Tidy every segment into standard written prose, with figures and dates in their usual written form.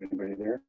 Anybody there?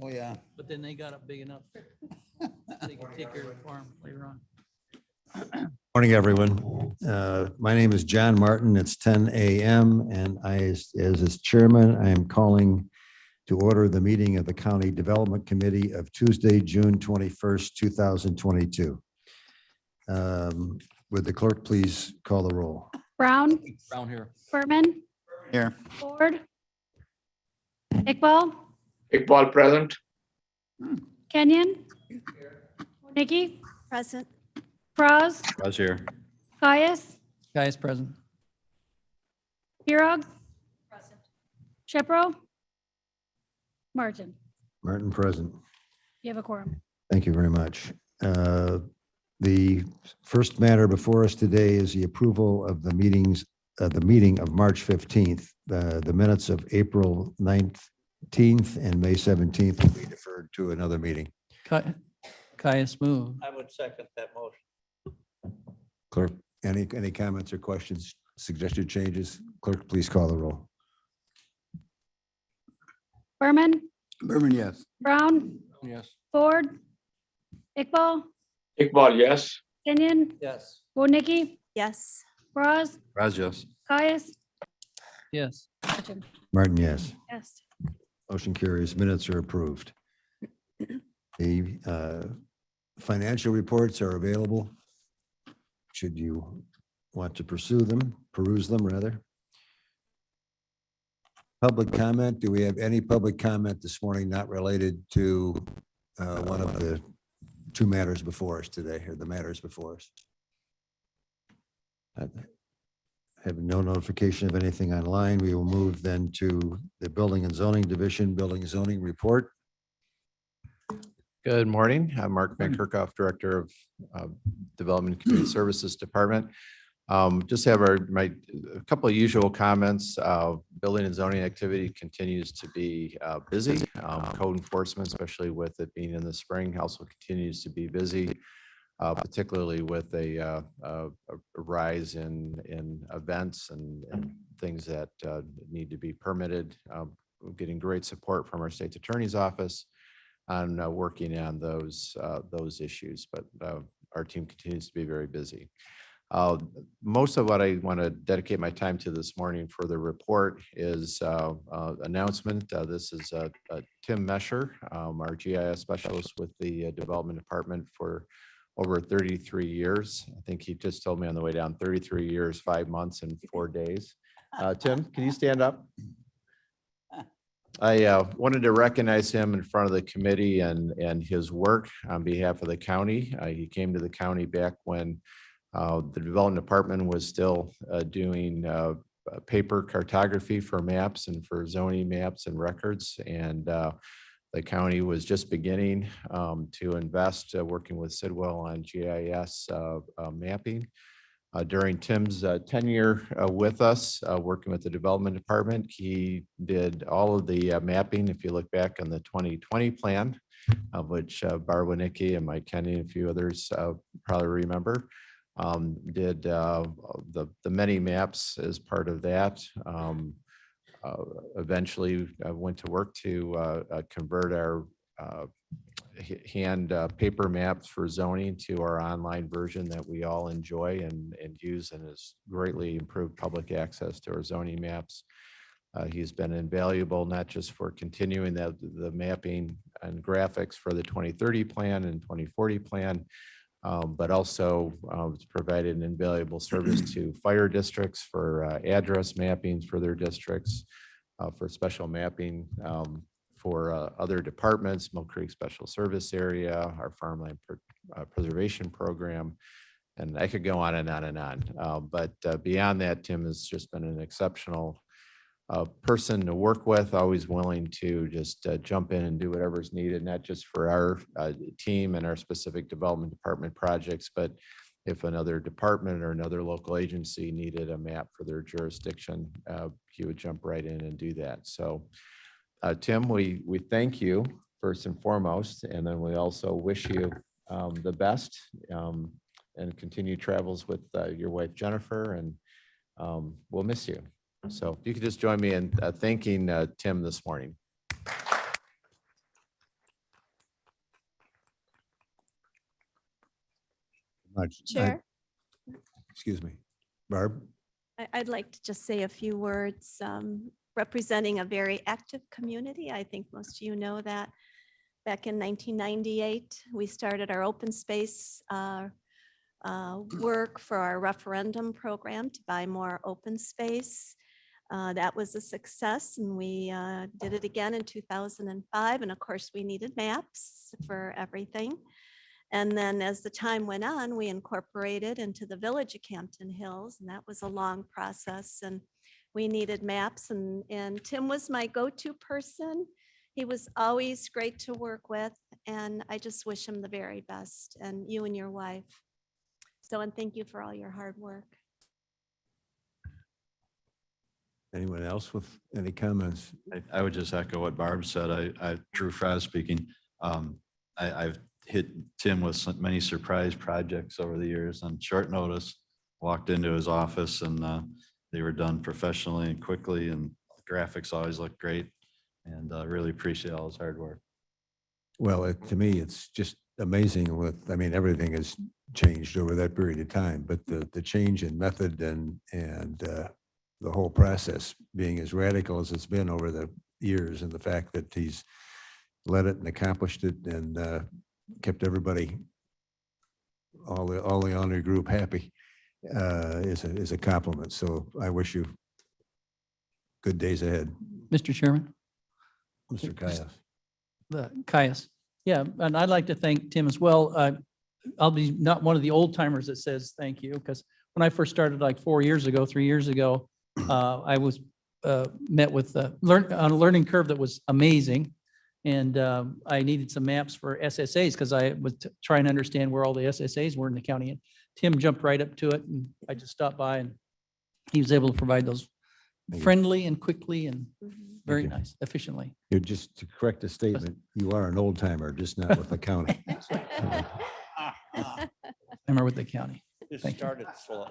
Oh, yeah. But then they got it big enough. They can take care of the farm later on. Morning, everyone. My name is John Martin. It's 10 a.m. and as its chairman, I am calling to order the meeting of the County Development Committee of Tuesday, June 21st, 2022. Would the clerk please call the roll? Brown, Brown here. Furman, Here. Ford, Iqbal, Iqbal present. Kenyon, Nikki, Present. Braz, Was here. Caius, Guys present. Pirog, Shepro, Martin. Martin present. You have a quorum. Thank you very much. The first matter before us today is the approval of the meeting of March 15th. The minutes of April 19th and May 17th will be deferred to another meeting. Caius move. I would second that motion. Clerk, any comments or questions, suggested changes? Clerk, please call the roll. Furman, Berman, yes. Brown, Yes. Ford, Iqbal, Iqbal, yes. Kenyon, Yes. Nikki, Yes. Braz, Raz, yes. Caius, Yes. Martin. Martin, yes. Yes. Motion carries. Minutes are approved. The financial reports are available. Should you want to peruse them rather. Public comment. Do we have any public comment this morning not related to one of the two matters before us today, or the matters before us? I have no notification of anything online. We will move then to the Building and Zoning Division, Building and Zoning Report. Good morning. I'm Mark Van Kerkhoff, Director of Development and Community Services Department. Just have a couple of usual comments. Building and zoning activity continues to be busy. Code enforcement, especially with it being in the spring, also continues to be busy. particularly with a rise in events and things that need to be permitted. We're getting great support from our state's attorney's office on working on those issues, but our team continues to be very busy. Most of what I want to dedicate my time to this morning for the report is announcement. This is Tim Mesher, our GIS specialist with the Development Department for over 33 years. I think he just told me on the way down, 33 years, 5 months and 4 days. Tim, can you stand up? I wanted to recognize him in front of the committee and his work on behalf of the county. He came to the county back when the Development Department was still doing paper cartography for maps and for zoning maps and records. And the county was just beginning to invest, working with Sidwell on GIS mapping. During Tim's tenure with us, working with the Development Department, he did all of the mapping. If you look back on the 2020 plan, of which Barb Winnicki and Mike Kenny and a few others probably remember, did the many maps as part of that. Eventually went to work to convert our hand paper maps for zoning to our online version that we all enjoy and use, and has greatly improved public access to our zoning maps. He's been invaluable, not just for continuing the mapping and graphics for the 2030 plan and 2040 plan, but also it's provided an invaluable service to fire districts for address mappings for their districts, for special mapping for other departments, Mill Creek Special Service Area, our farmland preservation program, and I could go on and on and on. But beyond that, Tim has just been an exceptional person to work with, always willing to just jump in and do whatever's needed, not just for our team and our specific development department projects, but if another department or another local agency needed a map for their jurisdiction, he would jump right in and do that. So Tim, we thank you first and foremost, and then we also wish you the best and continued travels with your wife, Jennifer, and we'll miss you. So if you could just join me in thanking Tim this morning. Chair, Excuse me, Barb? I'd like to just say a few words representing a very active community. I think most of you know that back in 1998, we started our open space work for our referendum program to buy more open space. That was a success, and we did it again in 2005. And of course, we needed maps for everything. And then as the time went on, we incorporated into the village of Campton Hills, and that was a long process. And we needed maps, and Tim was my go-to person. He was always great to work with, and I just wish him the very best, and you and your wife. So, and thank you for all your hard work. Anyone else with any comments? I would just echo what Barb said. Drew Fraz speaking. I've hit Tim with many surprise projects over the years on short notice. Walked into his office and they were done professionally and quickly, and graphics always look great. And really appreciate all his hard work. Well, to me, it's just amazing with, I mean, everything has changed over that period of time, but the change in method and the whole process being as radical as it's been over the years, and the fact that he's led it and accomplished it and kept everybody, all the honor group happy, is a compliment. So I wish you good days ahead. Mr. Chairman, Mr. Caius. Caius. Yeah, and I'd like to thank Tim as well. I'll be not one of the old timers that says thank you, because when I first started like 3 years ago, I was met with on a learning curve that was amazing. And I needed some maps for SSAs because I was trying to understand where all the SSAs were in the county. And Tim jumped right up to it, and I just stopped by, and he was able to provide those Thank you. friendly and quickly and very you. nice, efficiently. You're just to correct the statement, you are an old timer, just not with the county. timer with the county. Just Thank you. started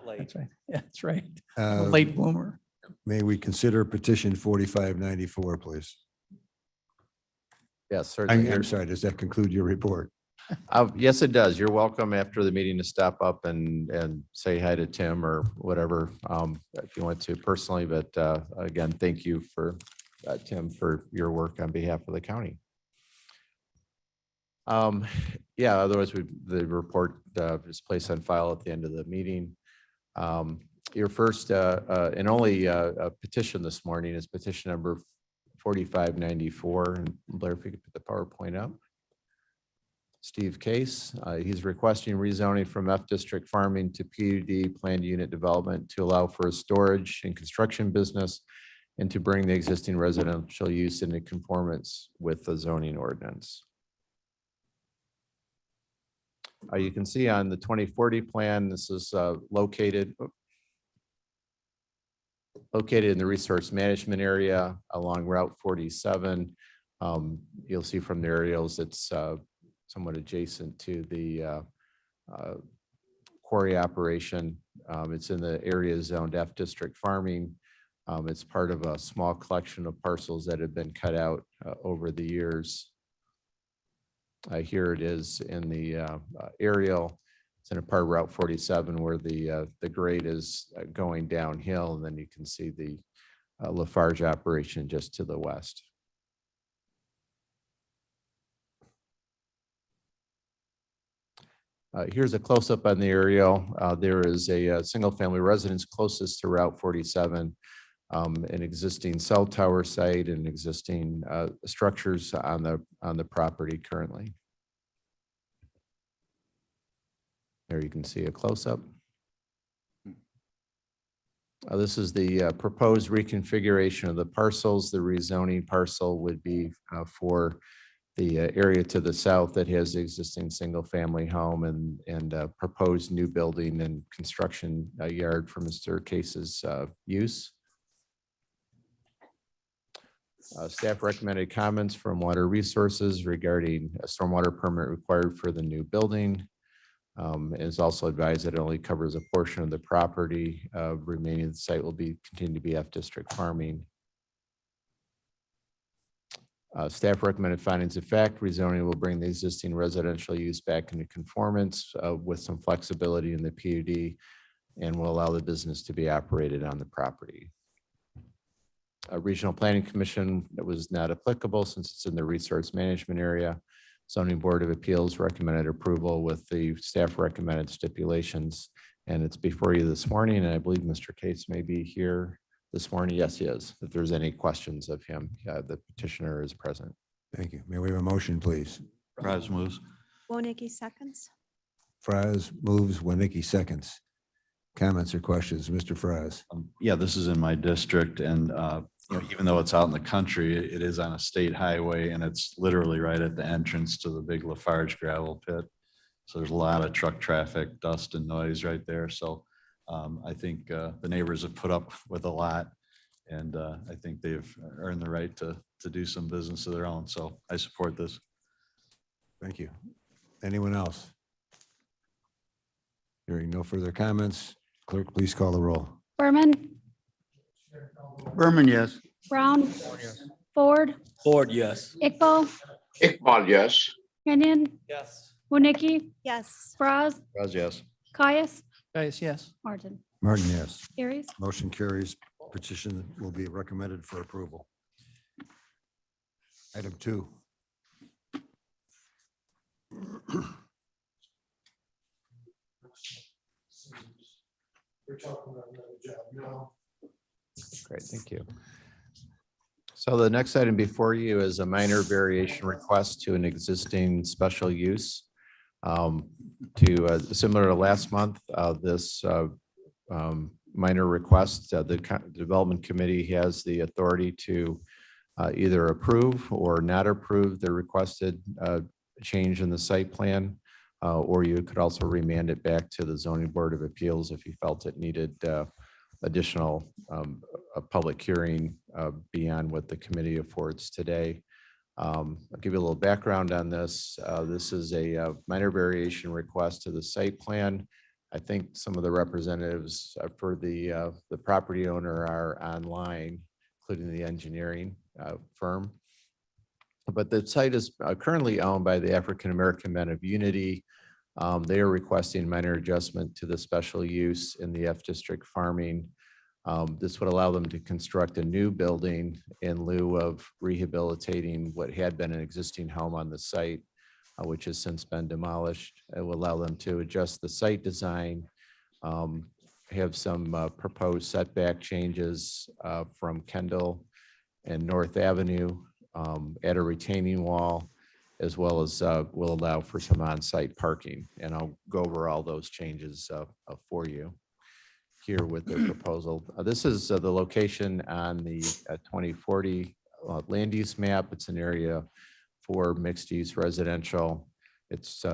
late. That's right. Yeah, that's right. Uh, Late bloomer. May we consider petition 4594, please? Yes, certainly. I'm sorry, does that conclude your report? Yes, it does. You're welcome after the meeting to stop up and say hi to Tim or whatever, if you want to personally, but again, thank you for Tim, for your work on behalf of the county. Yeah, otherwise the report is placed on file at the end of the meeting. Your first and only petition this morning is petition number 4594. And Blair, if you could put the PowerPoint up. Steve Case, he's requesting rezoning from F District Farming to PUD Planned Unit Development to allow for a storage and construction business and to bring the existing residential use into conformance with the zoning ordinance. You can see on the 2040 plan, this is located in the resource management area along Route 47. You'll see from the aerials, it's somewhat adjacent to the quarry operation. It's in the area zoned F District Farming. It's part of a small collection of parcels that have been cut out over the years. Here it is in the aerial. It's in a part of Route 47 where the grade is going downhill, and then you can see the Lafarge operation just to the west. Here's a close-up on the aerial. There is a single-family residence closest to Route 47, an existing cell tower site and existing structures on the property currently. There you can see a close-up. This is the proposed reconfiguration of the parcels. The rezoning parcel would be for the area to the south that has the existing single-family home and proposed new building and construction yard for Mr. Case's use. Staff recommended comments from Water Resources regarding a stormwater permit required for the new building. It's also advised that it only covers a portion of the property. Remaining the site will continue to be F District Farming. Staff recommended findings of fact. Rezoning will bring the existing residential use back into conformance with some flexibility in the PUD and will allow the business to be operated on the property. A regional planning commission that was not applicable since it's in the resource management area. Zoning Board of Appeals recommended approval with the staff recommended stipulations. And it's before you this morning, and I believe Mr. Case may be here this morning. Yes, he is. If there's any questions of him, the petitioner is present. Thank you. May we have a motion, please? Fries moves. Woniggy seconds. Fries moves, Winnicki seconds. Comments or questions? Mr. Fries? Yeah, this is in my district, and even though it's out in the country, it is on a state highway, and it's literally right at the entrance to the big Lafarge gravel pit. So there's a lot of truck traffic, dust and noise right there. So I think the neighbors have put up with a lot, and I think they've earned the right to do some business of their own. So I support this. Thank you. Anyone else? Hearing no further comments, clerk, please call the roll. Berman, Berman, yes. Brown, Ford, Ford, yes. Iqbal, Iqbal, yes. Kenyon, Yes. Wonicky, Yes. Braz, Fries, yes. Caius, Guys, yes. Martin. Martin, yes. Carries. Motion carries. Petition will be recommended for approval. Item 2. Great, thank you. So the next item before you is a minor variation request to an existing special use. Similar to last month, this minor request, the Development Committee has the authority to either approve or not approve the requested change in the site plan, or you could also remand it back to the Zoning Board of Appeals if you felt it needed additional a public hearing beyond what the committee affords today. I'll give you a little background on this. This is a minor variation request to the site plan. I think some of the representatives for the property owner are online, including the engineering firm. But the site is currently owned by the African American Men of Unity. They are requesting minor adjustment to the special use in the F District farming. This would allow them to construct a new building in lieu of rehabilitating what had been an existing home on the site, which has since been demolished. It will allow them to adjust the site design, have some proposed setback changes from Kendall and North Avenue, add a retaining wall, as well as will allow for some on-site parking. And I'll go over all those changes for you here with the proposal. This is the location on the 2040 land use map. It's an area for mixed use residential. It's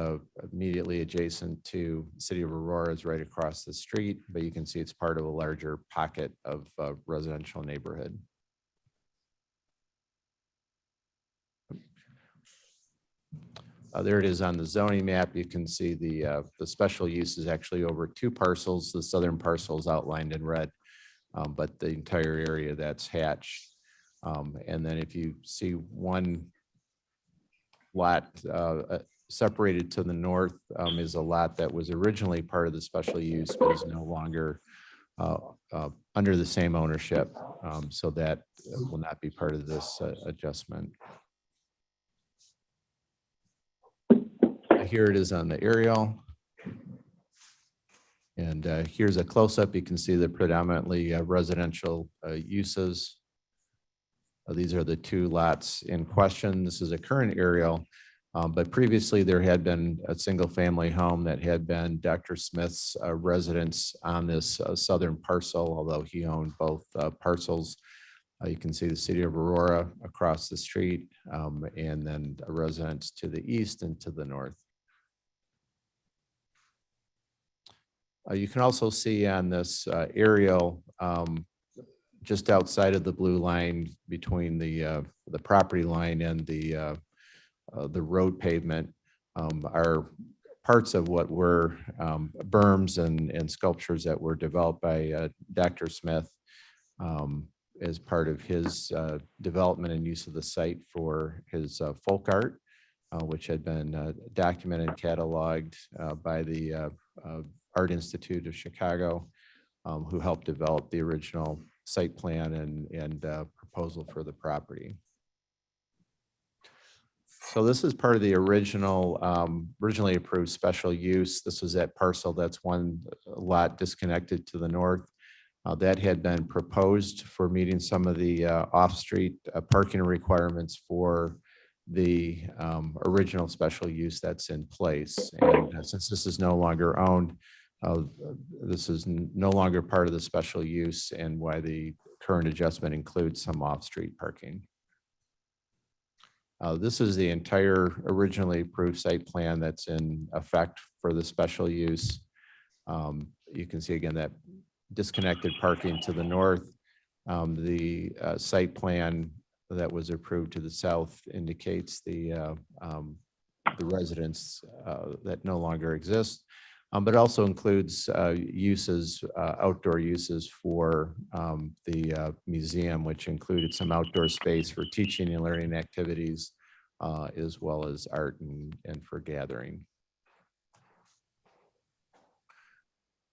immediately adjacent to the city of Aurora, is right across the street, but you can see it's part of a larger pocket of residential neighborhood. There it is on the zoning map. You can see the special use is actually over 2 parcels. The southern parcel is outlined in red, but the entire area that's hatched. And then if you see one lot separated to the north is a lot that was originally part of the special use, but is no longer under the same ownership. So that will not be part of this adjustment. Here it is on the aerial. And here's a close-up. You can see the predominantly residential uses. These are the 2 lots in question. This is a current aerial, but previously there had been a single-family home that had been Dr. Smith's residence on this southern parcel, although he owned both parcels. You can see the city of Aurora across the street, and then a residence to the east and to the north. You can also see on this aerial, just outside of the blue line between the property line and the road pavement, are parts of what were berms and sculptures that were developed by Dr. Smith as part of his development and use of the site for his folk art, which had been documented and cataloged by the Art Institute of Chicago, who helped develop the original site plan and proposal for the property. So this is part of the originally approved special use. This was that parcel that's one lot disconnected to the north. That had been proposed for meeting some of the off-street parking requirements for the original special use that's in place. And since this is no longer owned, this is no longer part of the special use, and why the current adjustment includes some off-street parking. This is the entire originally approved site plan that's in effect for the special use. You can see again that disconnected parking to the north. The site plan that was approved to the south indicates the residence that no longer exists. But also includes uses, outdoor uses for the museum, which included some outdoor space for teaching and learning activities, as well as art and for gathering.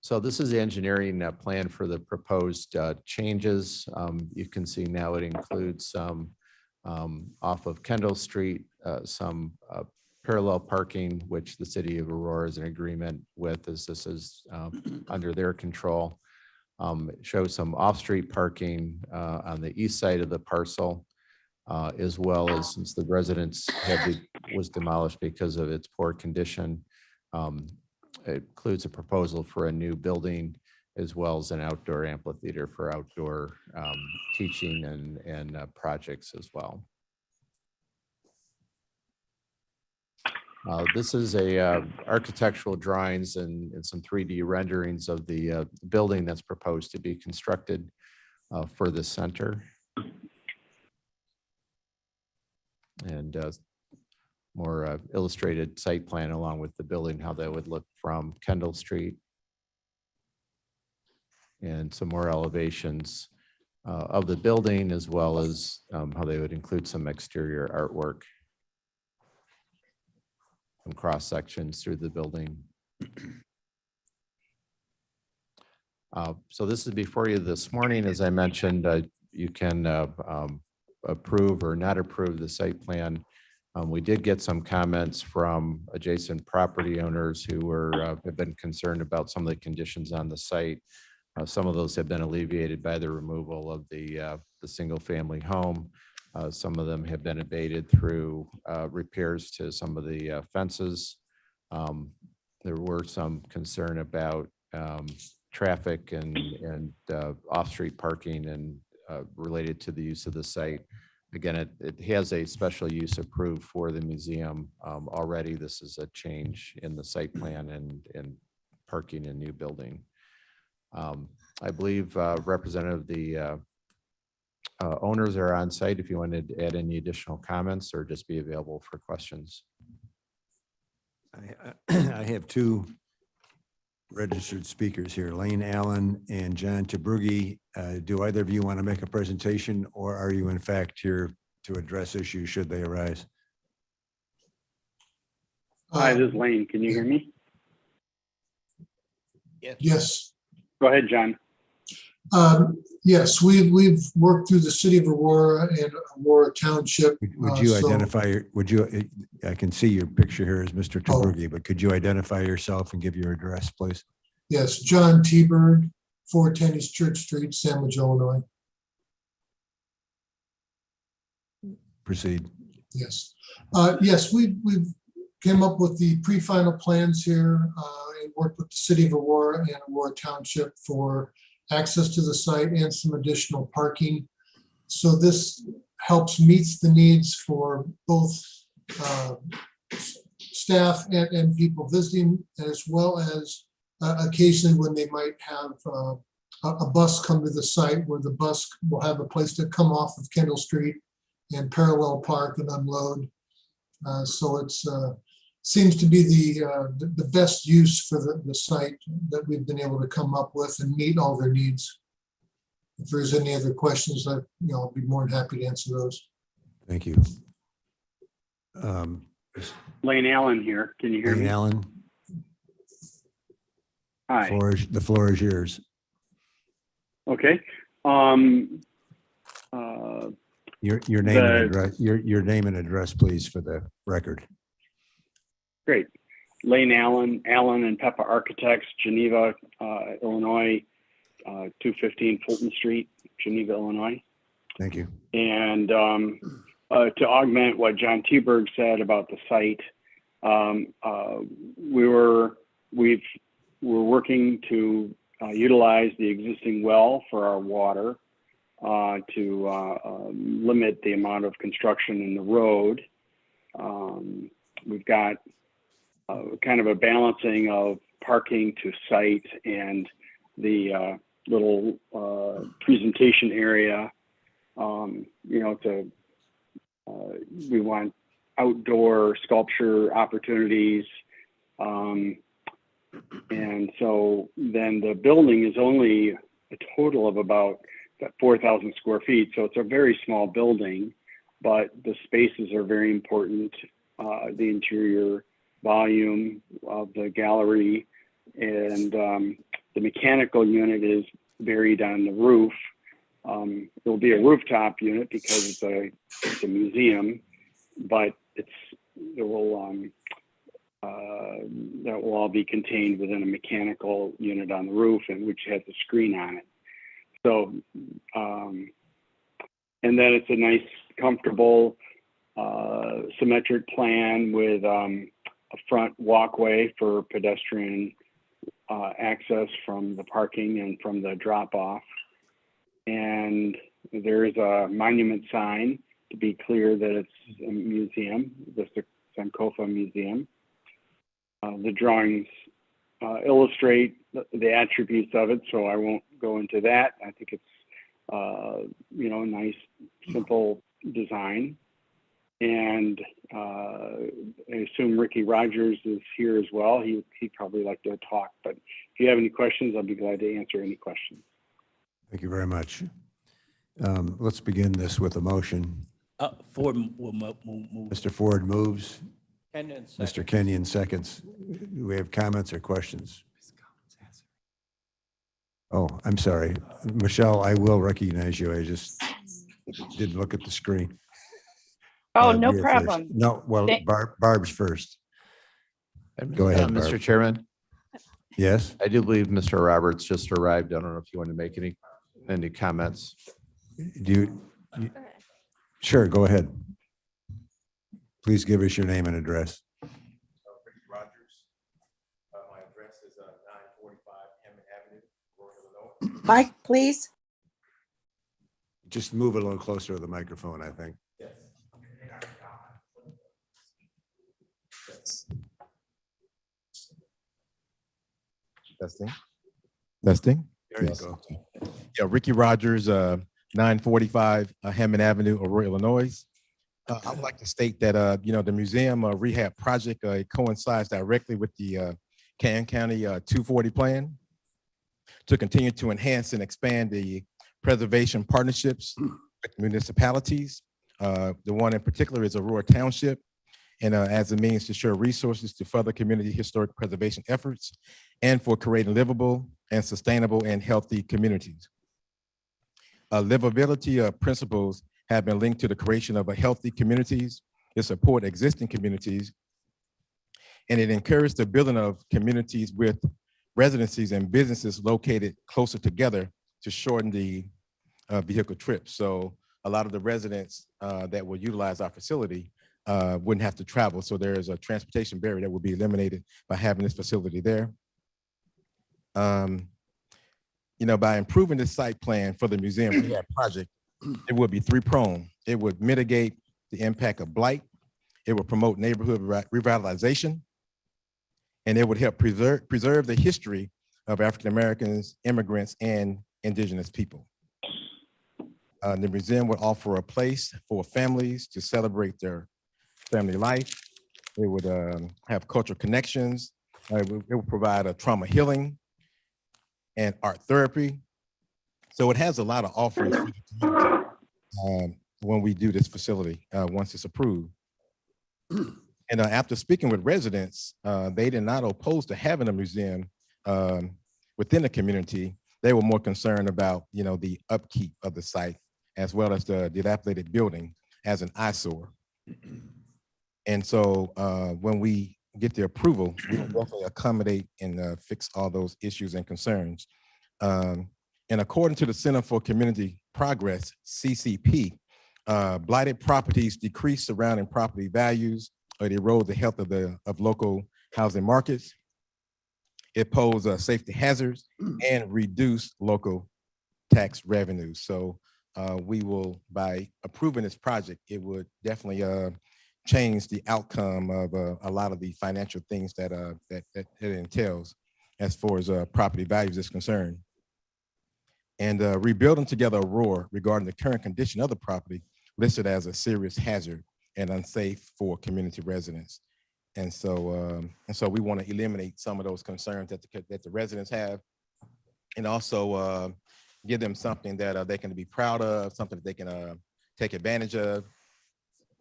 So this is the engineering plan for the proposed changes. You can see now it includes some off of Kendall Street, some parallel parking, which the city of Aurora is in agreement with, as this is under their control. It shows some off-street parking on the east side of the parcel, as well as, since the residence was demolished because of its poor condition, it includes a proposal for a new building, as well as an outdoor amphitheater for outdoor teaching and projects as well. This is a architectural drawings and some 3D renderings of the building that's proposed to be constructed for the center. and more illustrated site plan along with the building, how that would look from Kendall Street. And some more elevations of the building, as well as how they would include some exterior artwork, some cross sections through the building. So this is before you this morning. As I mentioned, you can approve or not approve the site plan. We did get some comments from adjacent property owners who have been concerned about some of the conditions on the site. Some of those have been alleviated by the removal of the single-family home. Some of them have been abated through repairs to some of the fences. There were some concern about traffic and off-street parking and related to the use of the site. Again, it has a special use approved for the museum already. This is a change in the site plan and parking and new building. I believe Representative, the owners are on site if you wanted to add any additional comments or just be available for questions. I have two registered speakers here, Lane Allen and John Tabrugi. Do either of you want to make a presentation, or are you in fact here to address issues should they arise? Hi, this is Lane. Can you hear me? Yes. Go ahead, John. Yes, we've worked through the city of Aurora and Aurora Township. Would you so- identify, I can see your picture here as Mr. Tabrugi, but could you identify yourself and give your address, please? Yes, John T-Bird, 410 East Church Street, Sandwich, Illinois. Proceed. Yes. Yes, we've came up with the pre-final plans here and worked with the city of Aurora and Aurora Township for access to the site and some additional parking. So this helps meets the needs for both staff and people visiting, as well as occasionally when they might have a bus come to the site, where the bus will have a place to come off of Kendall Street and parallel park and unload. So it's seems to be the best use for the site that we've been able to come up with and meet all their needs. If there's any other questions, I'll be more than happy to answer those. Thank you. Lane Allen here. Can you hear Lane me? Allen, Hi. the floor is yours. Okay. Your name and address, your name and address, please, for the record. Great. Lane Allen, Allen and Peppa Architects, Geneva, Illinois, 215 Fulton Street, Geneva, Illinois. Thank you. And to augment what John T-Berg said about the site, we're working to utilize the existing well for our water to limit the amount of construction in the road. We've got kind of a balancing of parking to site and the little presentation area. We want outdoor sculpture opportunities. And so then the building is only a total of about 4,000 square feet. So it's a very small building, but the spaces are very important. The interior volume of the gallery and the mechanical unit is buried on the roof. There'll be a rooftop unit because it's a museum, but that will all be contained within a mechanical unit on the roof, and which has a screen on it. So, and then it's a nice, comfortable, symmetric plan with a front walkway for pedestrian access from the parking and from the drop-off. And there is a monument sign to be clear that it's a museum, the Sankofa Museum. The drawings illustrate the attributes of it, so I won't go into that. I think it's a nice, simple design. And I assume Ricky Rogers is here as well. He'd probably like to talk, but if you have any questions, I'll be glad to answer any questions. Thank you very much. Let's begin this with a motion. Ford will move. Mr. Ford moves. Kenyon Mr. Kenyon seconds. Do we have comments or questions? Oh, I'm sorry. Michelle, I will recognize you. I just didn't look at the screen. Oh, no You were first. problem. No, well, Thank- Barb's first. Go ahead, Mr. Barb. Chairman, Yes? I do believe Mr. Roberts just arrived. I don't know if you want to make any comments. Do you? Sure, go ahead. Please give us your name and address. Ricky Rogers. My address is 945 Hammond Avenue, Aurora, Illinois. Mike, please. Just move it a little closer to the microphone, I think. Yes. Testing. Testing. There you Yes. go. Yeah, Ricky Rogers, 945 Hammond Avenue, Aurora, Illinois. I would like to state that, the museum rehab project coincides directly with the Canyon County 240 plan to continue to enhance and expand the preservation partnerships with municipalities. The one in particular is Aurora Township, and as a means to share resources to further community historic preservation efforts and for creating livable and sustainable and healthy communities. Livability principles have been linked to the creation of a healthy communities, it support existing communities, and it encouraged the building of communities with residencies and businesses located closer together to shorten the vehicle trips. So a lot of the residents that will utilize our facility wouldn't have to travel. So there is a transportation barrier that will be eliminated by having this facility there. By improving the site plan for the museum rehab project, it would be three-pronged. It would mitigate the impact of blight. It would promote neighborhood revitalization, and it would help preserve the history of African Americans, immigrants, and indigenous people. The museum would offer a place for families to celebrate their family life. It would have cultural connections. It would provide a trauma healing and art therapy. So it has a lot of offerings for the community when we do this facility, once it's approved. And after speaking with residents, they did not oppose to having a museum within the community. They were more concerned about, the upkeep of the site as well as the dilapidated building as an eyesore. And so when we get the approval, we will definitely accommodate and fix all those issues and concerns. And according to the Center for Community Progress, CCP, blighted properties decrease surrounding property values, or it erode the health of local housing markets. It poses safety hazards and reduce local tax revenues. So we will, by approving this project, it would definitely change the outcome of a lot of the financial things that it entails as far as property values is concerned. And rebuilding together Aurora regarding the current condition of the property listed as a serious hazard and unsafe for community residents. And so we want to eliminate some of those concerns that the residents have, and also give them something that they can be proud of, something that they can take advantage of.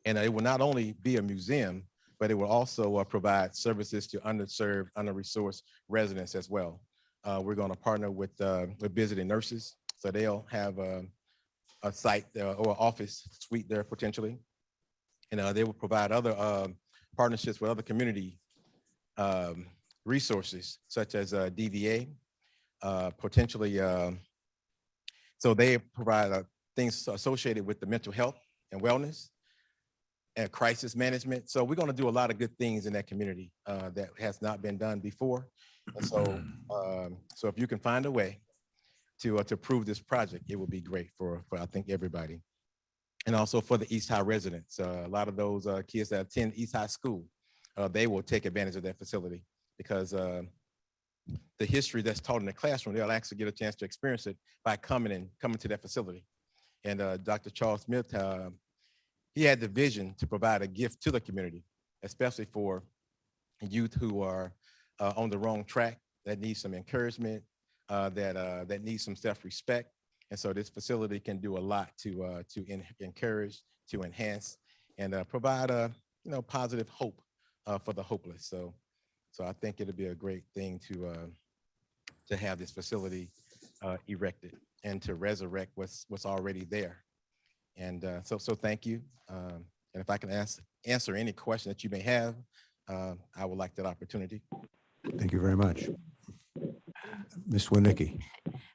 And it will not only be a museum, but it will also provide services to underserved, under-resourced residents as well. We're going to partner with visiting nurses, so they'll have a site or office suite there potentially. And they will provide other partnerships with other community resources, such as DVA, potentially. So they provide things associated with the mental health and wellness and crisis management. So we're going to do a lot of good things in that community that has not been done before. And so, so if you can find a way to approve this project, it will be great for I think everybody. And also for the East High residents, a lot of those kids that attend East High School, they will take advantage of that facility because the history that's taught in the classroom, they'll actually get a chance to experience it by coming to that facility. And Dr. Charles Smith, he had the vision to provide a gift to the community, especially for youth who are on the wrong track, that need some encouragement, that need some self-respect. And so this facility can do a lot to encourage, to enhance, and provide a positive hope for the hopeless. So I think it'll be a great thing to have this facility erected and to resurrect what's already there. And so thank you. And if I can answer any question that you may have, I would like that opportunity. Thank you very much. Ms. Winicki.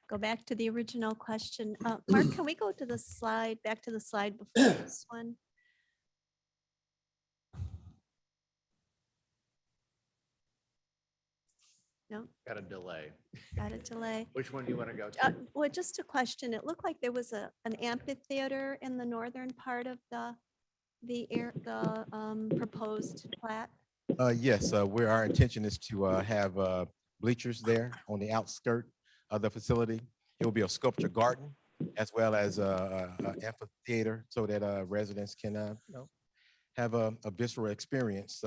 Go back to the original question. Mark, can we go to the slide, back to the slide before this one? No, Got a delay. got a delay. Which one do you want to go to? Well, just a question. It looked like there was an amphitheater in the northern part of the proposed plat. Yes, where our intention is to have bleachers there on the outskirt of the facility. It will be a sculpture garden as well as a amphitheater so that residents can have a visceral experience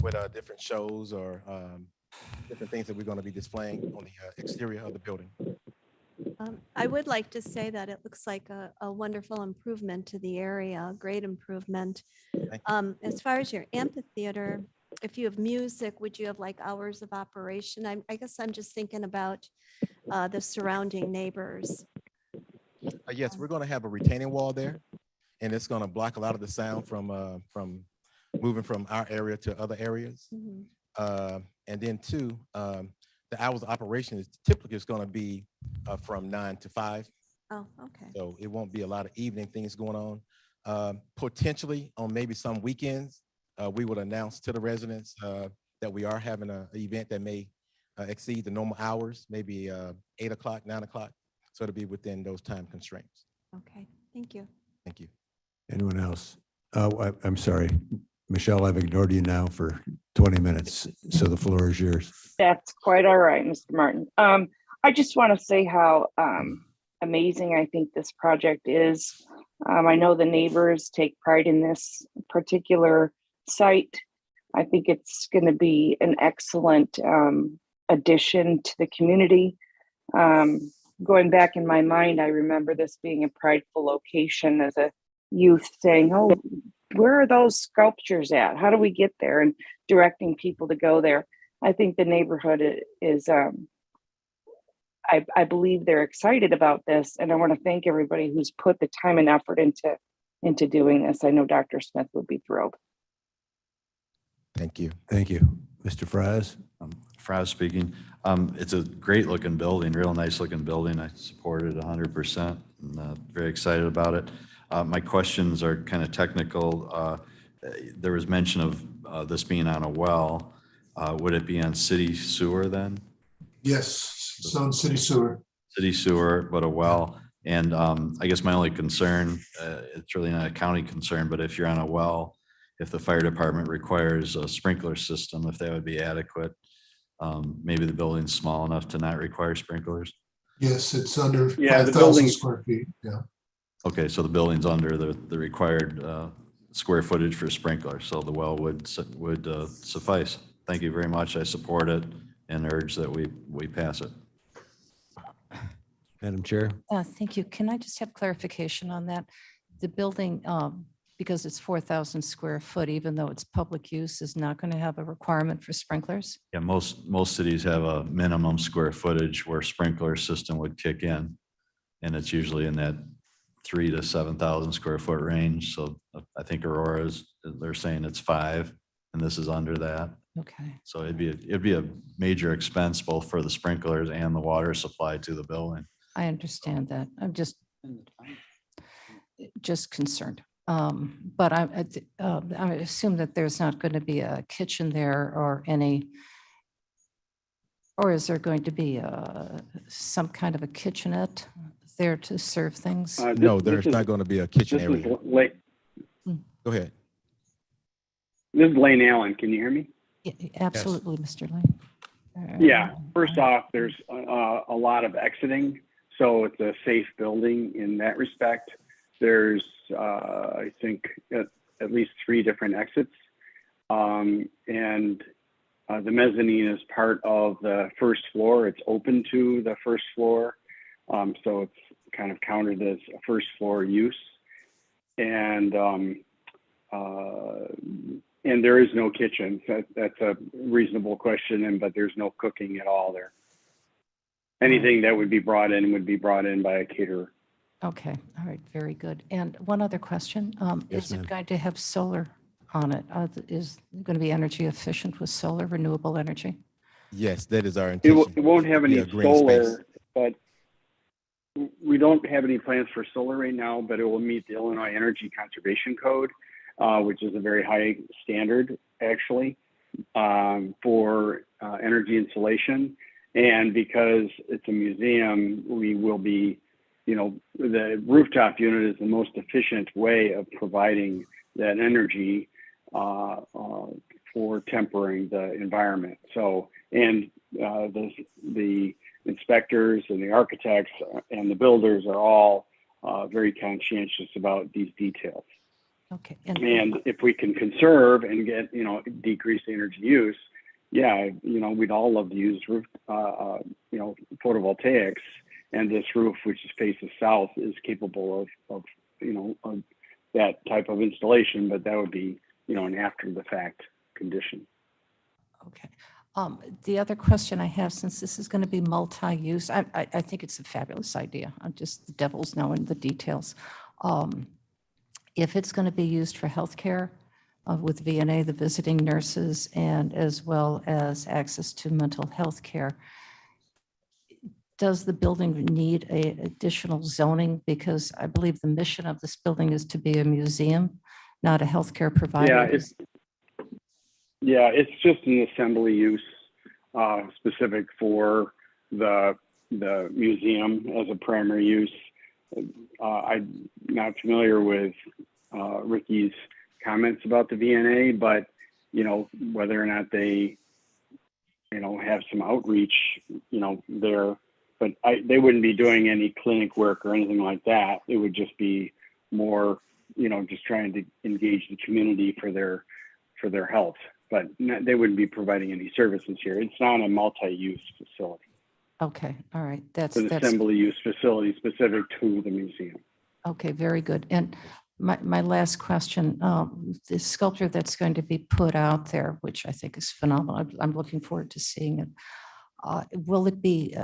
with different shows or different things that we're going to be displaying on the exterior of the building. I would like to say that it looks like a wonderful improvement to the area, a great improvement. As far as your amphitheater, if you have music, would you have like hours of operation? I guess I'm just thinking about the surrounding neighbors. Yes, we're going to have a retaining wall there, and it's going to block a lot of the sound from moving from our area to other areas. And then two, the hours of operation is typically going to be from 9 to 5. Oh, okay. So it won't be a lot of evening things going on. Potentially on maybe some weekends, we would announce to the residents that we are having an event that may exceed the normal hours, maybe 8 o'clock, 9 o'clock. So it'll be within those time constraints. Okay, thank you. Thank you. Anyone else? Oh, I'm sorry. Michelle, I've ignored you now for 20 minutes, so the floor is yours. That's quite all right, Mr. Martin. I just want to say how amazing I think this project is. I know the neighbors take pride in this particular site. I think it's going to be an excellent addition to the community. Going back in my mind, I remember this being a prideful location as a youth saying, oh, where are those sculptures at? How do we get there? And directing people to go there. I think the neighborhood is, I believe they're excited about this. And I want to thank everybody who's put the time and effort into doing this. I know Dr. Smith would be thrilled. Thank you. Thank you. Mr. Fries? Fraz speaking. It's a great looking building, real nice looking building. I support it 100% and very excited about it. My questions are kind of technical. There was mention of this being on a well. Would it be on city sewer then? Yes, it's on city sewer. City sewer, but a well. And I guess my only concern, it's really not a county concern, but if you're on a well, if the fire department requires a sprinkler system, if that would be adequate, maybe the building's small enough to not require sprinklers. Yes, it's under Yeah, the 5,000 building- square feet. Yeah. Okay, so the building's under the required square footage for sprinkler, so the well would suffice. Thank you very much. I support it and urge that we pass it. Madam Chair? Thank you. Can I just have clarification on that? The building, because it's 4,000 square foot, even though it's public use, is not going to have a requirement for sprinklers? Yeah, most cities have a minimum square footage where sprinkler system would kick in. And it's usually in that 3,000 to 7,000 square foot range. So I think they're saying it's 5 and this is under that. Okay. So it'd be a major expense both for the sprinklers and the water supply to the building. I understand that. I'm just concerned. But I assume that there's not going to be a kitchen there or is there going to be some kind of a kitchenette there to serve things? No, there's not going to be a kitchen area. Go ahead. This is Lane Allen. Can you hear me? Yeah, absolutely, Mr. Lane. Yeah. First off, there's a lot of exiting, so it's a safe building in that respect. there's, I think, at least 3 different exits. And the mezzanine is part of the first floor. It's open to the first floor. So it's kind of counted as a first floor use. And there is no kitchen. That's a reasonable question, but there's no cooking at all there. Anything that would be brought in by a caterer. Okay, all right, very good. And one other question, Yes, is it ma'am. going to have solar on it? Is it going to be energy efficient with solar, renewable energy? Yes, that is our It intention. won't have any Yeah, green space. solar, but we don't have any plans for solar right now, but it will meet the Illinois Energy Conservation Code, which is a very high standard actually for energy insulation. And because it's a museum, we will be, the rooftop unit is the most efficient way of providing that energy for tempering the environment. So, and the inspectors and the architects and the builders are all very conscientious about these details. Okay. And if we can conserve and get, decrease the energy use, yeah, we'd all love to use roof, photovoltaics, and this roof, which faces south, is capable of that type of installation, but that would be, an after the fact condition. Okay. The other question I have, since this is going to be multi-use, I think it's a fabulous idea. I'm just the devil's now in the details. If it's going to be used for healthcare with VNA, the visiting nurses, and as well as access to mental health care, does the building need a additional zoning? Because I believe the mission of this building is to be a museum, not a healthcare provider. It's just an assembly use specific for the museum as a primary use. I'm not familiar with Ricky's comments about the VNA, but whether or not they have some outreach there, but they wouldn't be doing any clinic work or anything like that. It would just be more just trying to engage the community for their health, but they wouldn't be providing any services here. It's not a multi-use facility. Okay, all right. That's It's an assembly use facility specific to the museum. okay, very good. And my last question, the sculpture that's going to be put out there, which I think is phenomenal. I'm looking forward to seeing it. Will it be,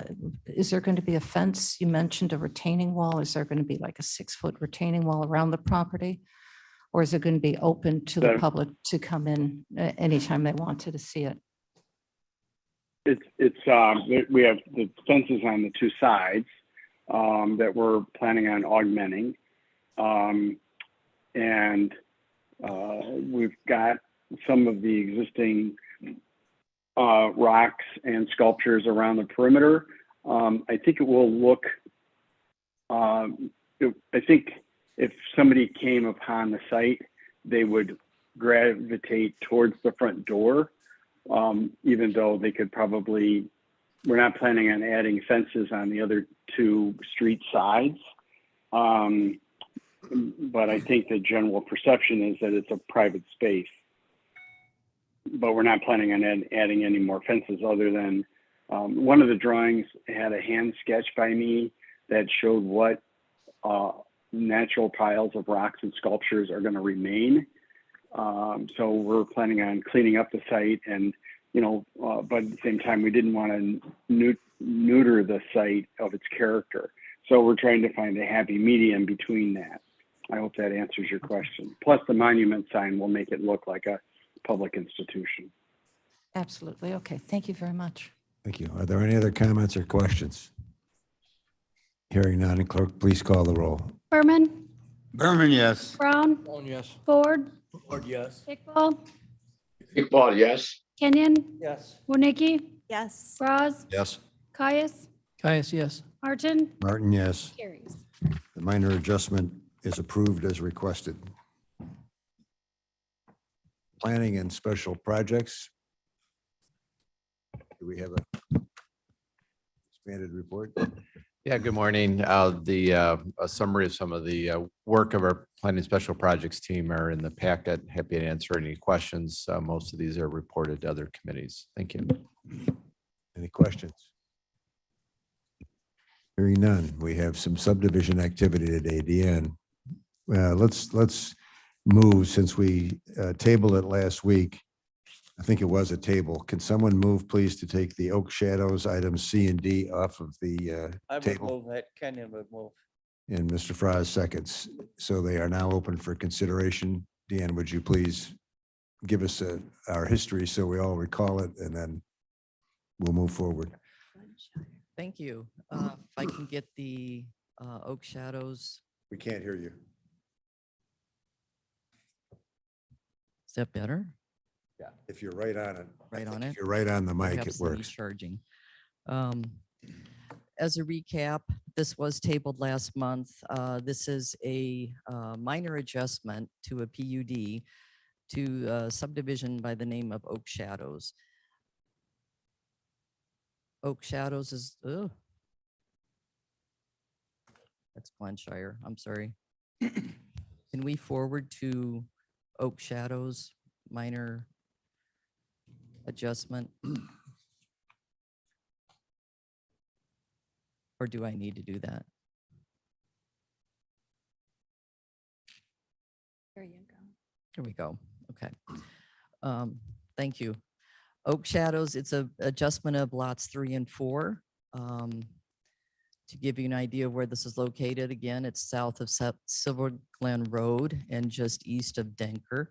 is there going to be a fence? You mentioned a retaining wall. Is there going to be like a 6-foot retaining wall around the property? Or is it going to be open to the public to come in anytime they wanted to see it? We have the fences on the 2 sides that we're planning on augmenting. And we've got some of the existing rocks and sculptures around the perimeter. I think it will look, I think if somebody came upon the site, they would gravitate towards the front door, even though they could probably, we're not planning on adding fences on the other 2 street sides. But I think the general perception is that it's a private space. But we're not planning on adding any more fences other than one of the drawings had a hand sketch by me that showed what natural piles of rocks and sculptures are going to remain. So we're planning on cleaning up the site and, but at the same time, we didn't want to neuter the site of its character. So we're trying to find a happy medium between that. I hope that answers your question. Plus the monument sign will make it look like a public institution. Absolutely. Okay. Thank you very much. Thank you. Are there any other comments or questions? Hearing none, clerk, please call the roll. Berman, Berman, yes. Brown, Brown, yes. Ford, Ford, yes. Iqbal, Iqbal, yes. Kenyon, Yes. Warnicki, Yes. Braz, Yes. Caius, Caius, yes. Martin, Martin, yes. carries. The minor adjustment is approved as requested. Planning and special projects. Do we have a expanded report? Yeah, good morning. A summary of some of the work of our planning special projects team are in the packet. Happy to answer any questions. Most of these are reported to other committees. Thank you. Any questions? Hearing none. We have some subdivision activity today. Deanne, let's move, since we tabled it last week. I think it was a table. Can someone move, please, to take the Oak Shadows items C and D off of the I would table? move that. Kenyon would move. And Mr. Fry seconds. So they are now open for consideration. Deanne, would you please give us our history so we all recall it, and then we'll move forward. Thank you. If I can get the Oak Shadows, We can't hear you. is that better? Yeah. If you're right on it. Right on If it? you're right on the mic, it Perhaps let me works. charging. As a recap, this was tabled last month. This is a minor adjustment to a PUD to a subdivision by the name of Oak Shadows. Oak Shadows is, oh, that's Glenshire. I'm sorry. Can we forward to Oak Shadows minor adjustment? Or do I need to do that? There you go. Here we go. Okay. Thank you. Oak Shadows, it's a adjustment of lots 3 and 4. To give you an idea of where this is located, again, it's south of Silver Glen Road and just east of Denker.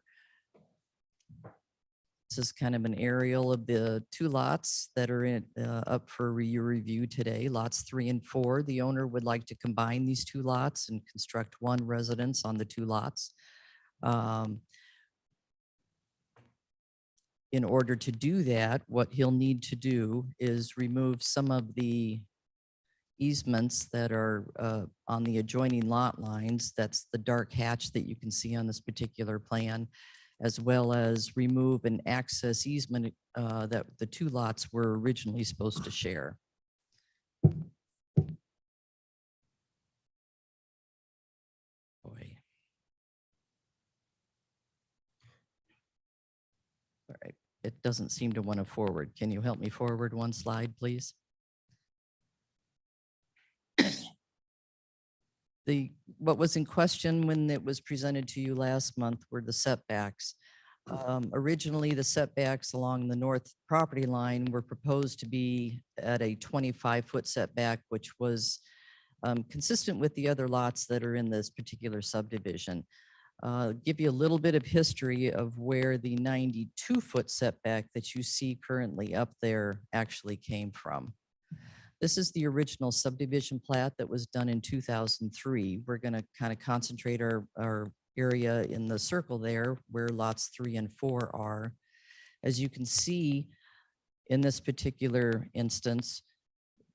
This is kind of an aerial of the 2 lots that are up for your review today, lots 3 and 4. The owner would like to combine these 2 lots and construct 1 residence on the 2 lots. In order to do that, what he'll need to do is remove some of the easements that are on the adjoining lot lines. That's the dark hatch that you can see on this particular plan, as well as remove an access easement that the 2 lots were originally supposed to share. Boy. All right, it doesn't seem to want to forward. Can you help me forward 1 slide, please? What was in question when it was presented to you last month were the setbacks. Originally, the setbacks along the north property line were proposed to be at a 25-foot setback, which was consistent with the other lots that are in this particular subdivision. Give you a little bit of history of where the 92-foot setback that you see currently up there actually came from. This is the original subdivision plat that was done in 2003. We're going to kind of concentrate our area in the circle there where lots 3 and 4 are. As you can see in this particular instance,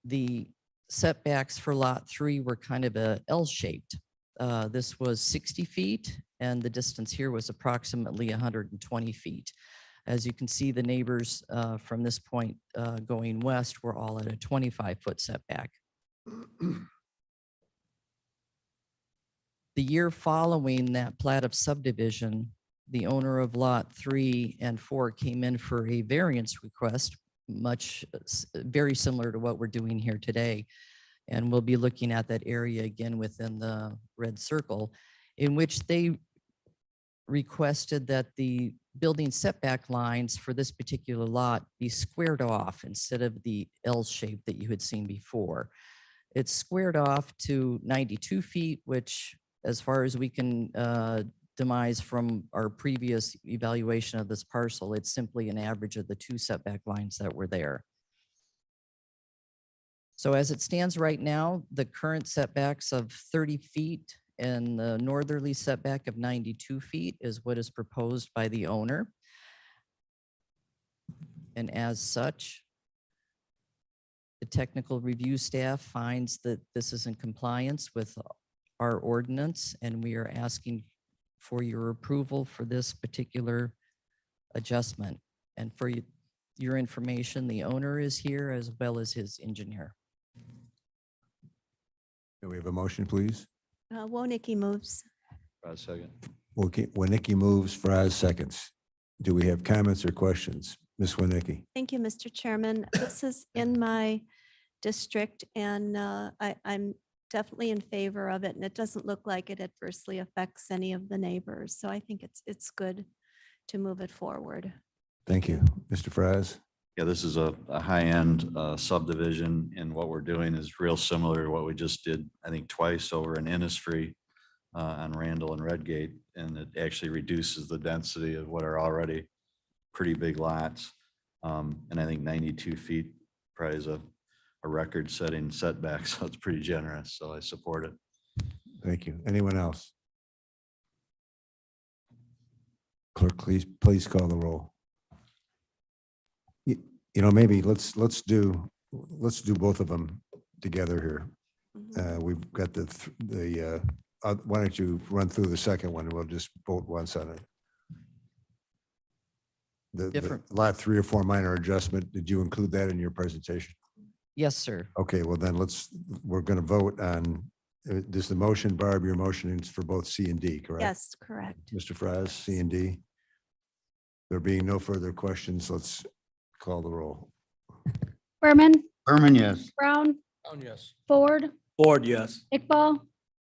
the setbacks for lot 3 were kind of a L-shaped. This was 60 feet and the distance here was approximately 120 feet. As you can see, the neighbors from this point going west were all at a 25-foot setback. The year following that plat of subdivision, the owner of lot 3 and 4 came in for a variance request, very similar to what we're doing here today. And we'll be looking at that area again within the red circle, in which they requested that the building setback lines for this particular lot be squared off instead of the L shape that you had seen before. It's squared off to 92 feet, which, as far as we can demise from our previous evaluation of this parcel, it's simply an average of the 2 setback lines that were there. So as it stands right now, the current setbacks of 30 feet and the northerly setback of 92 feet is what is proposed by the owner. And as such, the technical review staff finds that this is in compliance with our ordinance, and we are asking for your approval for this particular adjustment. And for your information, the owner is here as well as his engineer. Do we have a motion, please? Wonnicki moves. Fraz second. Winnicki moves, Fraz seconds. Do we have comments or questions? Ms. Winnicki? Thank you, Mr. Chairman. This is in my district and I'm definitely in favor of it. And it doesn't look like it adversely affects any of the neighbors. So I think it's good to move it forward. Thank you. Mr. Fraz? Yeah, this is a high-end subdivision, and what we're doing is real similar to what we just did, I think, twice over in Innisfree on Randall and Redgate, and it actually reduces the density of what are already pretty big lots. And I think 92 feet probably is a record-setting setback, so it's pretty generous, so I support it. Thank you. Anyone else? Clerk, please call the roll. You know, maybe let's do both of them together here. We've got why don't you run through the second one and we'll just vote once on it. The Different. lot 3 or 4 minor adjustment, did you include that in your presentation? Yes, sir. Okay, well then we're going to vote on, does the motion, Barb, your motion is for both C and D, correct? Yes, correct. Mr. Fraz, C and D. There being no further questions, let's call the roll. Berman, Berman, yes. Brown, Brown, yes. Ford, Ford, yes. Iqbal,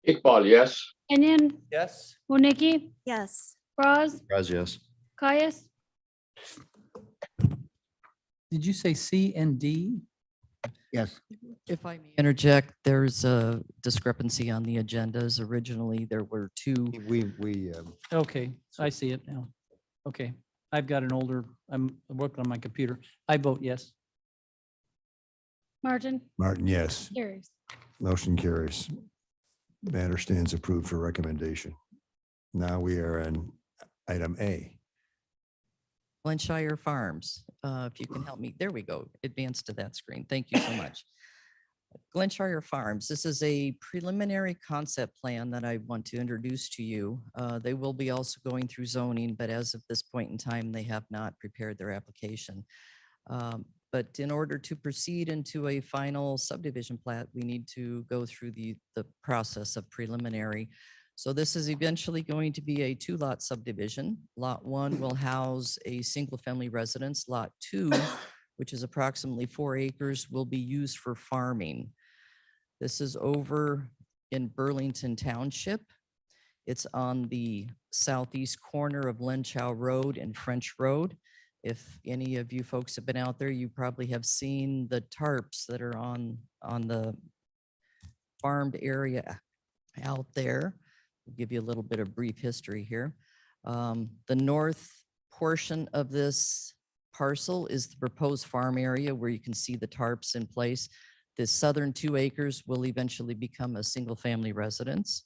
Iqbal, yes. Kenyon, Yes. Wonnicki, Yes. Braz, Fraz, yes. Caius, Did you say C and D? Yes. If I may interject, there's a discrepancy on the agendas. Originally, there were two. Okay, I see it now. Okay, I've got I'm working on my computer. I vote yes. Martin, Martin, yes. carries. Motion carries. Matter stands approved for recommendation. Now we are on item A. Glenshire Farms, if you can help me, there we go, advance to that screen. Thank you so much. Glenshire Farms, this is a preliminary concept plan that I want to introduce to you. They will be also going through zoning, but as of this point in time, they have not prepared their application. But in order to proceed into a final subdivision plat, we need to go through the process of preliminary. So this is eventually going to be a 2-lot subdivision. Lot 1 will house a single-family residence. Lot 2, which is approximately 4 acres, will be used for farming. This is over in Burlington Township. It's on the southeast corner of Lenchow Road and French Road. If any of you folks have been out there, you probably have seen the tarps that are on the farmed area out there. I'll give you a little bit of brief history here. The north portion of this parcel is the proposed farm area where you can see the tarps in place. The southern 2 acres will eventually become a single-family residence.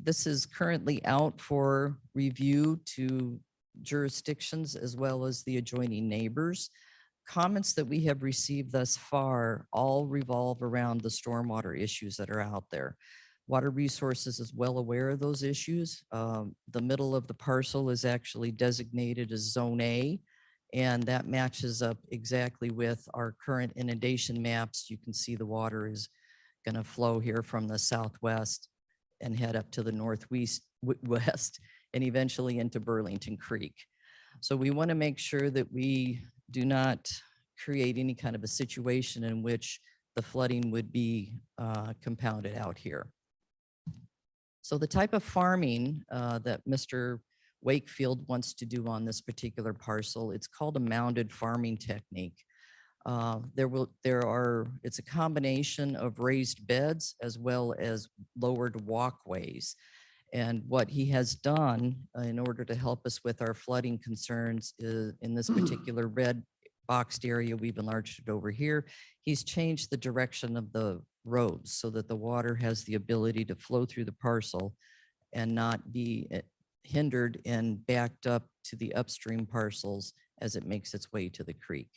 This is currently out for review to jurisdictions as well as the adjoining neighbors. Comments that we have received thus far all revolve around the stormwater issues that are out there. Water Resources is well aware of those issues. The middle of the parcel is actually designated as Zone A, and that matches up exactly with our current inundation maps. You can see the water is going to flow here from the southwest and head up to the northwest and eventually into Burlington Creek. So we want to make sure that we do not create any kind of a situation in which the flooding would be compounded out here. So the type of farming that Mr. Wakefield wants to do on this particular parcel, it's called a mounded farming technique. It's a combination of raised beds as well as lowered walkways. And what he has done in order to help us with our flooding concerns is in this particular red boxed area, we've enlarged it over here. He's changed the direction of the roads so that the water has the ability to flow through the parcel and not be hindered and backed up to the upstream parcels as it makes its way to the creek.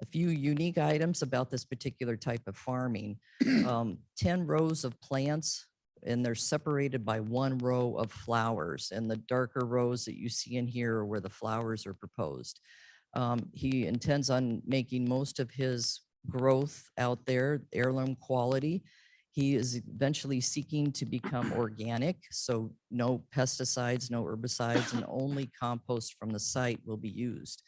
A few unique items about this particular type of farming, 10 rows of plants, and they're separated by 1 row of flowers. And the darker rows that you see in here are where the flowers are proposed. He intends on making most of his growth out there, heirloom quality. He is eventually seeking to become organic, so no pesticides, no herbicides, and only compost from the site will be used.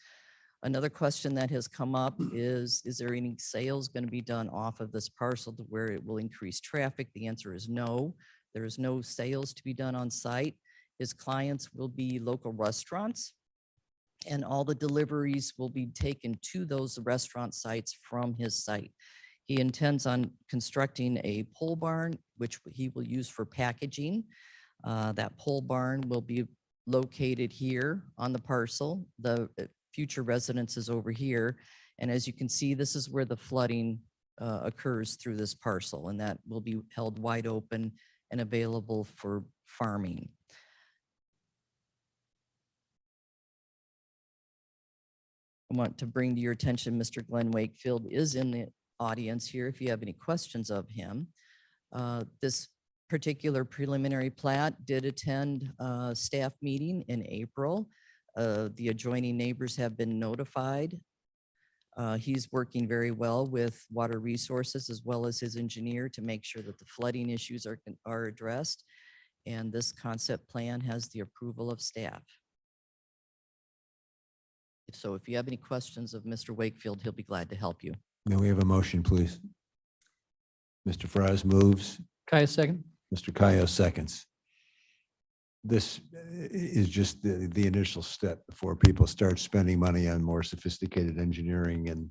Another question that has come up is there any sales going to be done off of this parcel to where it will increase traffic? The answer is no. There is no sales to be done on site. His clients will be local restaurants, and all the deliveries will be taken to those restaurant sites from his site. He intends on constructing a pole barn, which he will use for packaging. That pole barn will be located here on the parcel. The future residence is over here. And as you can see, this is where the flooding occurs through this parcel, and that will be held wide open and available for farming. I want to bring to your attention, Mr. Glenn Wakefield is in the audience here if you have any questions of him. This particular preliminary plat did attend a staff meeting in April. The adjoining neighbors have been notified. He's working very well with Water Resources as well as his engineer to make sure that the flooding issues are addressed. And this concept plan has the approval of staff. So if you have any questions of Mr. Wakefield, he'll be glad to help you. May we have a motion, please? Mr. Fries moves. Caius second. Mr. Kayo seconds. This is just the initial step before people start spending money on more sophisticated engineering and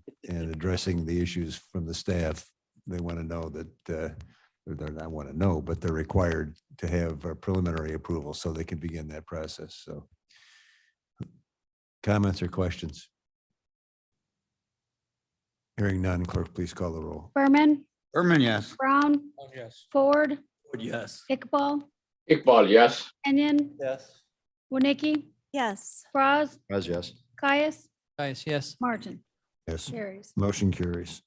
addressing the issues from the staff. They want to know that, they're not want to know, but they're required to have a preliminary approval so they can begin that process. So comments or questions? Hearing none, clerk, please call the roll. Berman, Berman, yes. Brown, Yes. Ford, Ford, yes. Iqbal, Iqbal, yes. Kenyon, Yes. Winnicki, Yes. Braz, Pres, yes. Caius, Caius, yes. Martin. Yes, Carries. motion carries.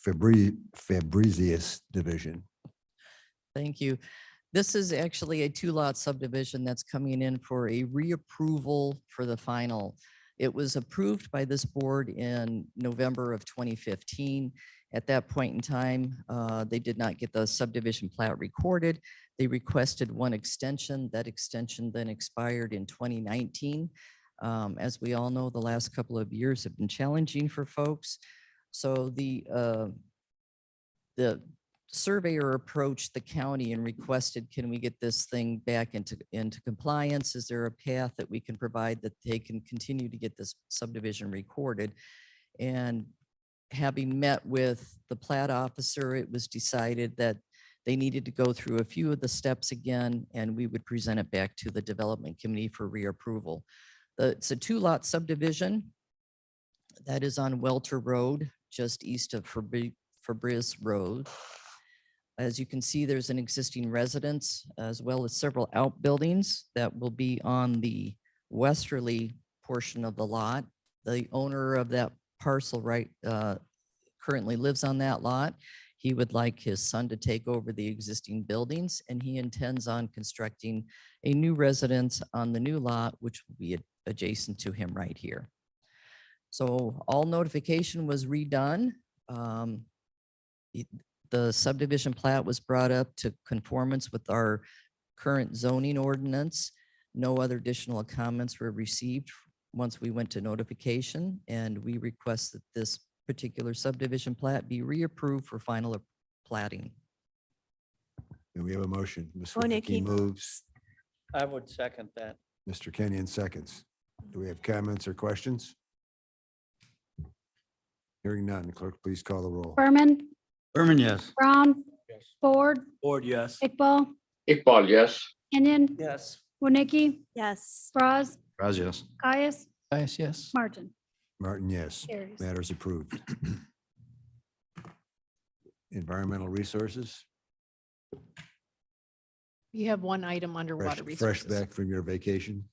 Fabrizius Division. Thank you. This is actually a 2-lot subdivision that's coming in for a reapproval for the final. It was approved by this board in November of 2015. At that point in time, they did not get the subdivision plat recorded. They requested one extension. That extension then expired in 2019. As we all know, the last couple of years have been challenging for folks. So the surveyor approached the county and requested, can we get this thing back into compliance? Is there a path that we can provide that they can continue to get this subdivision recorded? And having met with the plat officer, it was decided that they needed to go through a few of the steps again, and we would present it back to the development committee for reapproval. It's a 2-lot subdivision that is on Welter Road, just east of Fabriz Road. As you can see, there's an existing residence as well as several outbuildings that will be on the westerly portion of the lot. The owner of that parcel currently lives on that lot. He would like his son to take over the existing buildings, and he intends on constructing a new residence on the new lot, which will be adjacent to him right here. So all notification was redone. The subdivision plat was brought up to conformance with our current zoning ordinance. No other additional comments were received once we went to notification, and we request that this particular subdivision plat be reapproved for final platting. And we have a motion. Ms. Winnicki Winnicki moves. I would second that. Mr. Kenyon seconds. Do we have comments or questions? Hearing none, clerk, please call the roll. Berman, Berman, yes. Brown, Yes. Ford, Ford, yes. Iqbal, Iqbal, yes. Kenyon, Yes. Winnicki, Yes. Braz, Pres, yes. Caius, Caius, yes. Martin. Martin, yes. Carries. Matters approved. Environmental Resources, We have one item under water fresh resources. back from your vacation.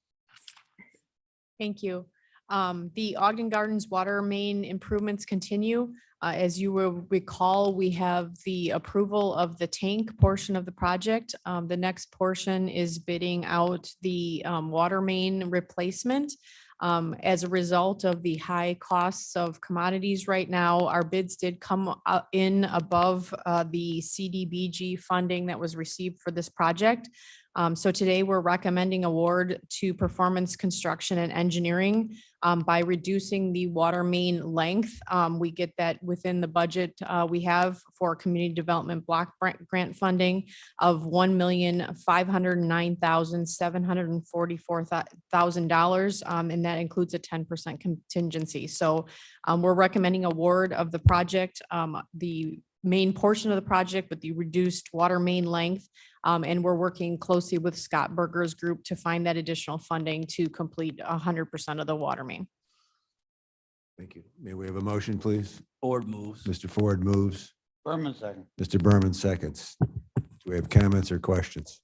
Thank you. The Ogden Gardens water main improvements continue. As you will recall, we have the approval of the tank portion of the project. The next portion is bidding out the water main replacement. As a result of the high costs of commodities right now, our bids did come in above the CDBG funding that was received for this project. So today we're recommending award to Performance Construction and Engineering by reducing the water main length. We get that within the budget we have for community development block grant funding of $1,509,744,000. And that includes a 10% contingency. So we're recommending award of the project, the main portion of the project with the reduced water main length. And we're working closely with Scott Berger's group to find that additional funding to complete 100% of the water main. Thank you. May we have a motion, please? Ford moves. Mr. Ford moves. Berman second. Mr. Berman seconds. Do we have comments or questions?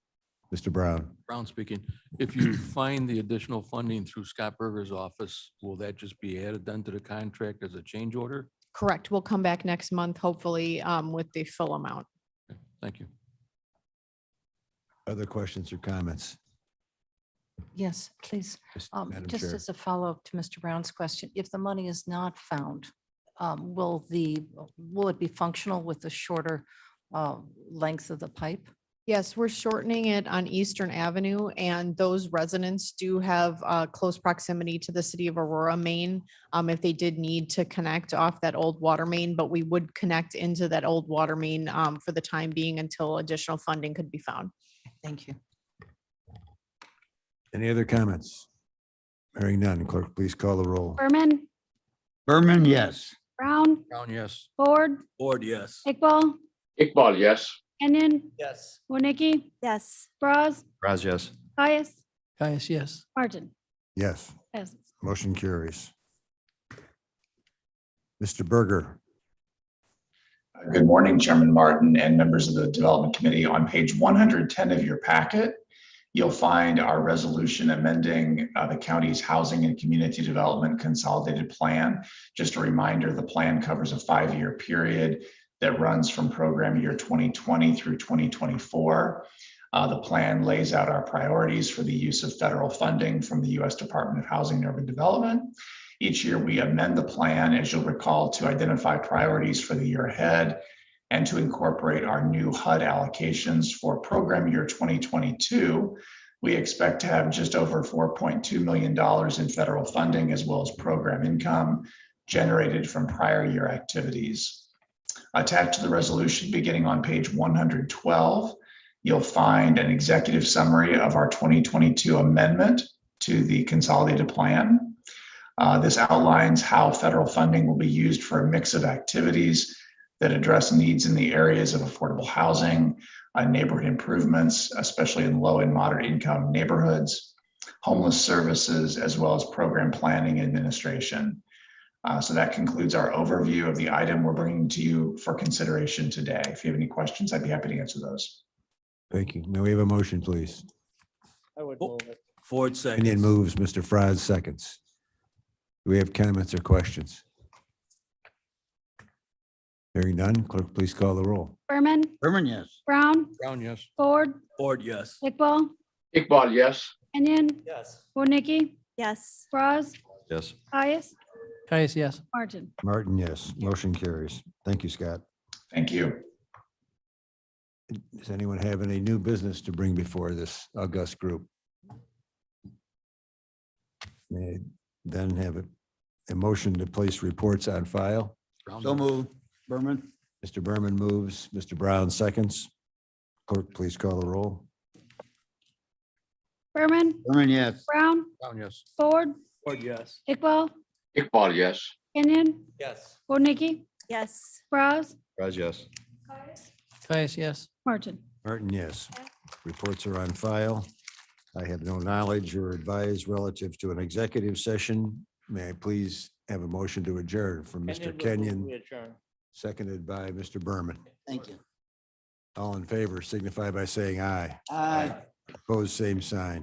Mr. Brown? Brown speaking. If you find the additional funding through Scott Berger's office, will that just be added then to the contract as a change order? Correct. We'll come back next month, hopefully with the full amount. Thank you. Other questions or comments? Yes, please. Madam Just Chair. as a follow-up to Mr. Brown's question, if the money is not found, will it be functional with the shorter length of the pipe? Yes, we're shortening it on Eastern Avenue, and those residents do have close proximity to the city of Aurora, Maine. If they did need to connect off that old water main, but we would connect into that old water main for the time being until additional funding could be found. Thank you. Any other comments? Hearing none, clerk, please call the roll. Berman, Berman, yes. Brown, Brown, yes. Ford, Ford, yes. Iqbal, Iqbal, yes. Kenyon, Yes. Winnicki, Yes. Bras, Raz, yes. Caius, Caius, yes. Martin. Yes, Passes. motion carries. Mr. Berger? Good morning, Chairman Martin and members of the Development Committee. On page 110 of your packet, you'll find our resolution amending the county's Housing and Community Development Consolidated Plan. Just a reminder, the plan covers a 5-year period that runs from program year 2020 through 2024. The plan lays out our priorities for the use of federal funding from the U.S. Department of Housing and Urban Development. Each year we amend the plan, as you'll recall, to identify priorities for the year ahead and to incorporate our new HUD allocations for program year 2022. We expect to have just over $4.2 million in federal funding, as well as program income generated from prior year activities. Attached to the resolution, beginning on page 112, you'll find an executive summary of our 2022 amendment to the consolidated plan. This outlines how federal funding will be used for a mix of activities that address needs in the areas of affordable housing, neighborhood improvements, especially in low and moderate income neighborhoods, homeless services, as well as program planning and administration. So that concludes our overview of the item we're bringing to you for consideration today. If you have any questions, I'd be happy to answer those. Thank you. May we have a motion, please? I would move it. Ford Kenyon seconds. moves, Mr. Franz seconds. Do we have comments or questions? Hearing none, clerk, please call the roll. Berman, Berman, yes. Brown, Brown, yes. Ford, Ford, yes. Iqbal, Iqbal, yes. Kenyon, Yes. Winnicki, Yes. Bras, Yes. Caius, Caius, yes. Martin. Martin, yes. Motion carries. Thank you, Scott. Thank you. Does anyone have any new business to bring before this august group? May I then have a motion to place reports on file. Brown, So moved. Berman. Mr. Berman moves, Mr. Brown seconds. Clerk, please call the roll. Berman, Berman, yes. Brown, Brown, yes. Ford, Ford, yes. Iqbal, Iqbal, yes. Kenyon, Yes. Winnicki, Yes. Bras, Raz, yes. Caius, yes. Martin. Martin, yes. Reports are on file. I have no knowledge or advice relative to an executive session. May I please have a motion to adjourn from Mr. Kenyon, We adjourn. seconded by Mr. Berman. Thank you. All in favor signify by saying aye. Aye. Opposed, same sign.